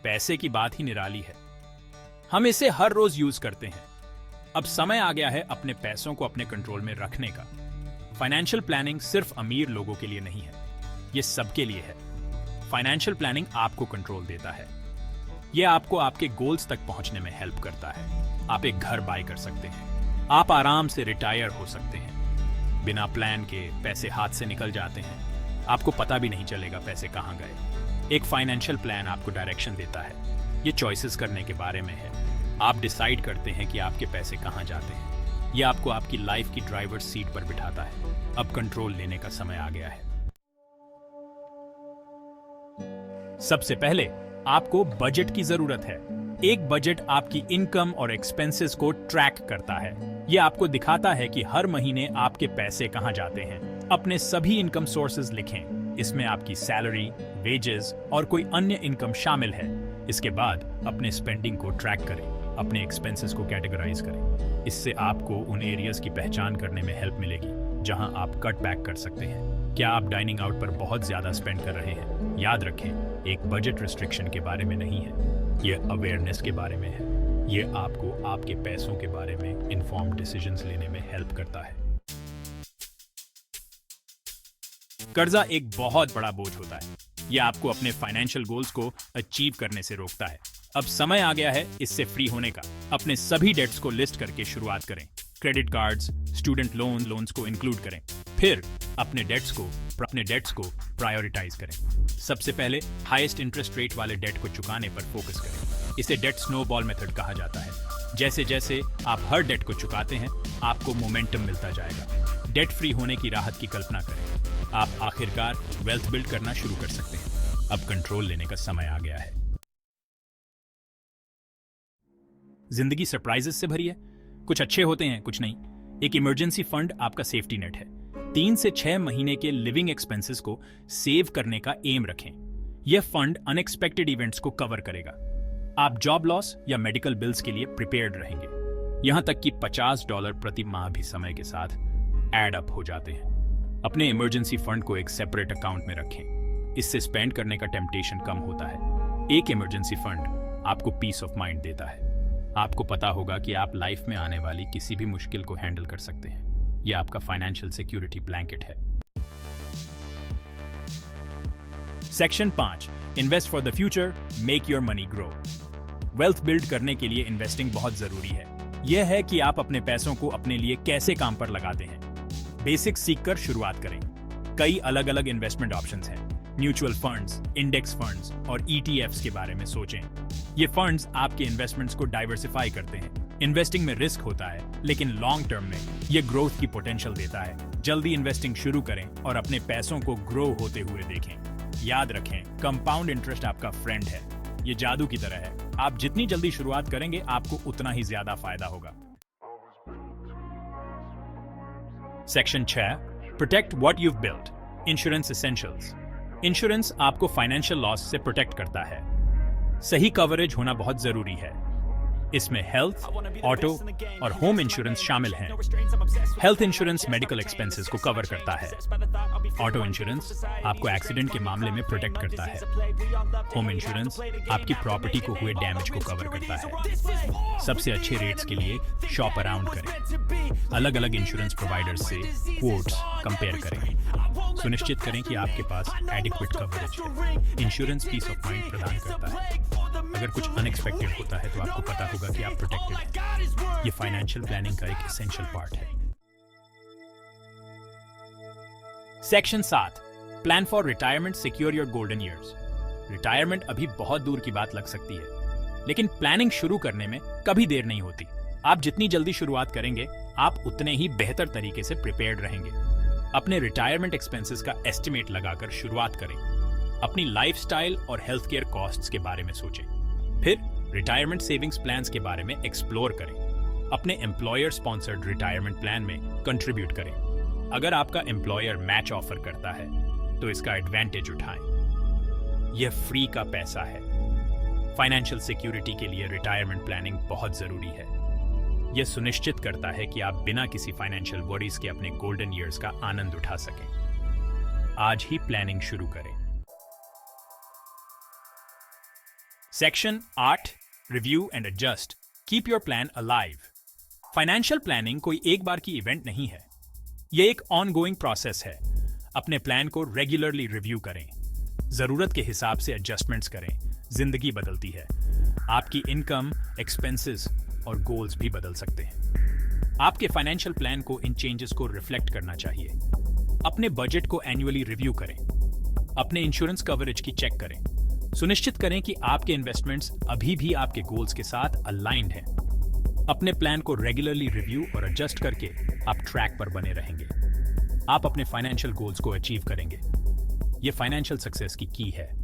पैसे की बात ही निराली है। हम इसे हर रोज यूज करते हैं। अब समय आ गया है अपने पैसों को अपने कंट्रोल में रखने का। फाइनेंशियल प्लानिंग सिर्फ अमीर लोगों के लिए नहीं है, ये सबके लिए है। फाइनेंशियल प्लानिंग आपको कंट्रोल देता है। यह आपको आपके गोल्स तक पहुंचने में हेल्प करता है। आप एक घर बाय कर सकते हैं, आप आराम से रिटायर हो सकते हैं। बिना प्लान के पैसे हाथ से निकल जाते हैं, आपको पता भी नहीं चलेगा पैसे कहां गए। एक फाइनेंशियल प्लान आपको डायरेक्शन देता है। ये चॉइसेस करने के बारे में है। आप डिसाइड करते हैं कि आपके पैसे कहां जाते हैं। यह आपको आपकी लाइफ की ड्राइवर सीट पर बिठाता है। अब कंट्रोल लेने का समय आ गया है। सबसे पहले आपको बजट की जरूरत है। एक बजट आपकी इनकम और एक्सपेंसेस को ट्रैक करता है। यह आपको दिखाता है कि हर महीने आपके पैसे कहां जाते हैं। अपने सभी इनकम सोर्सेज लिखें। इसमें आपकी सैलरी, वेजेस और कोई अन्य इनकम शामिल है। इसके बाद अपने स्पेंडिंग को ट्रैक करें, अपने एक्सपेंसेस को कैटेगराइज करें। इससे आपको उन एरियाज की पहचान करने में हेल्प मिलेगी जहां आप कट बैक कर सकते हैं। क्या आप डाइनिंग आउट पर बहुत ज्यादा स्पेंड कर रहे हैं? याद रखें, एक बजट रिस्ट्रिक्शन के बारे में नहीं है, यह अवेयरनेस के बारे में है। यह आपको आपके पैसों के बारे में इन्फॉर्म्ड डिसीजंस लेने में हेल्प करता है। कर्जा एक बहुत बड़ा बोझ होता है। यह आपको अपने फाइनेंशियल गोल्स को अचीव करने से रोकता है। अब समय आ गया है इससे फ्री होने का। अपने सभी डेट्स को लिस्ट करके शुरुआत करें। क्रेडिट कार्ड्स, स्टूडेंट लोन्स को इंक्लूड करें। फिर अपने डेट्स को प्रायोरिटाइज करें। सबसे पहले हाईएस्ट इंटरेस्ट रेट वाले डेट को चुकाने पर फोकस करें। इसे डेट स्नोबॉल मेथड कहा जाता है। जैसे जैसे आप हर डेट को चुकाते हैं, आपको मोमेंटम मिलता जाएगा। डेट फ्री होने की राहत की कल्पना करें। आप आखिरकार वेल्थ बिल्ड करना शुरू कर सकते हैं। अब कंट्रोल लेने का समय आ गया है। जिंदगी सरप्राइजेस से भरी है। कुछ अच्छे होते हैं, कुछ नहीं। एक इमरजेंसी फंड आपका सेफ्टी नेट है। 3 से 6 महीने के लिविंग एक्सपेंसेस को सेव करने का एम रखें। यह फंड अनएक्सपेक्टेड इवेंट्स को कवर करेगा। आप जॉब लॉस या मेडिकल बिल्स के लिए प्रिपेयर्ड रहेंगे। यहां तक कि $50 प्रति माह भी समय के साथ एड अप हो जाते हैं। अपने इमरजेंसी फंड को एक सेपरेट अकाउंट में रखें। इससे स्पेंड करने का टेम्पटेशन कम होता है। एक इमरजेंसी फंड आपको पीस ऑफ माइंड देता है। आपको पता होगा कि आप लाइफ में आने वाली किसी भी मुश्किल को हैंडल कर सकते हैं। यह आपका फाइनेंशियल सिक्योरिटी ब्लैंकेट है। Section 5, invest for the future, make your money grow. Wealth build करने के लिए इन्वेस्टिंग बहुत जरूरी है। यह है कि आप अपने पैसों को अपने लिए कैसे काम पर लगाते हैं। बेसिक्स सीखकर शुरुआत करें। कई अलग अलग इन्वेस्टमेंट ऑप्शंस हैं। म्यूचुअल फंड्स, इंडेक्स फंड्स और ETFs के बारे में सोचें। ये फंड्स आपके इन्वेस्टमेंट्स को डाइवर्सिफाई करते हैं। इन्वेस्टिंग में रिस्क होता है, लेकिन लॉन्ग टर्म में ये ग्रोथ की पोटेंशियल देता है। जल्दी इन्वेस्टिंग शुरू करें और अपने पैसों को ग्रो होते हुए देखें। याद रखें, कंपाउंड इंटरेस्ट आपका फ्रेंड है। ये जादू की तरह है। आप जितनी जल्दी शुरुआत करेंगे, आपको उतना ही ज्यादा फायदा होगा। Section 6, protect what you've built, insurance essentials. Insurance आपको फाइनेंशियल लॉस से प्रोटेक्ट करता है। सही कवरेज होना बहुत जरूरी है। इसमें हेल्थ, ऑटो और होम इंश्योरेंस शामिल हैं। हेल्थ इंश्योरेंस मेडिकल एक्सपेंसेस को कवर करता है। ऑटो इंश्योरेंस आपको एक्सीडेंट के मामले में प्रोटेक्ट करता है। होम इंश्योरेंस आपकी प्रॉपर्टी को हुए डैमेज को कवर करता है। सबसे अच्छे रेट्स के लिए शॉप अराउंड करें। अलग अलग इंश्योरेंस प्रोवाइडर्स से क्वोट्स कंपेयर करें। सुनिश्चित करें कि आपके पास एडिक्वेट कवरेज है। इंश्योरेंस पीस ऑफ माइंड प्रदान करता है। अगर कुछ अनएक्सपेक्टेड होता है तो आपको पता होगा कि आप प्रोटेक्टेड हैं। ये फाइनेंशियल प्लानिंग का एक एसेंशियल पार्ट है। Section 7, plan for retirement, secure your golden years. Retirement अभी बहुत दूर की बात लग सकती है, लेकिन प्लानिंग शुरू करने में कभी देर नहीं होती। आप जितनी जल्दी शुरुआत करेंगे, आप उतने ही बेहतर तरीके से प्रिपेयर्ड रहेंगे। अपने रिटायरमेंट एक्सपेंसेस का एस्टिमेट लगाकर शुरुआत करें। अपनी लाइफस्टाइल और हेल्थ केयर कॉस्ट्स के बारे में सोचें। फिर रिटायरमेंट सेविंग्स प्लान्स के बारे में एक्सप्लोर करें। अपने एम्प्लॉयर स्पॉन्सर्ड रिटायरमेंट प्लान में कंट्रीब्यूट करें। अगर आपका एम्प्लॉयर मैच ऑफर करता है तो इसका एडवांटेज उठाएं। यह फ्री का पैसा है। फाइनेंशियल सिक्योरिटी के लिए रिटायरमेंट प्लानिंग बहुत जरूरी है। यह सुनिश्चित करता है कि आप बिना किसी फाइनेंशियल वरीज के अपने गोल्डन ईयर्स का आनंद उठा सकें। आज ही प्लानिंग शुरू करें। Section 8 review and adjust keep your plan alive. Financial planning कोई एक बार की इवेंट नहीं है, ये एक ऑनगोइंग प्रोसेस है। अपने प्लान को रेगुलरली रिव्यू करें, जरूरत के हिसाब से एडजस्टमेंट्स करें। जिंदगी बदलती है, आपकी इनकम, एक्सपेंसेस और गोल्स भी बदल सकते हैं। आपके फाइनेंशियल प्लान को इन चेंजेस को रिफ्लेक्ट करना चाहिए। अपने बजट को एनुअली रिव्यू करें, अपने इंश्योरेंस कवरेज की चेक करें, सुनिश्चित करें कि आपके इन्वेस्टमेंट्स अभी भी आपके गोल्स के साथ अलाइंड हैं। अपने प्लान को रेगुलरली रिव्यू और एडजस्ट करके आप ट्रैक पर बने रहेंगे। आप अपने फाइनेंशियल गोल्स को अचीव करेंगे। ये फाइनेंशियल सक्सेस की है।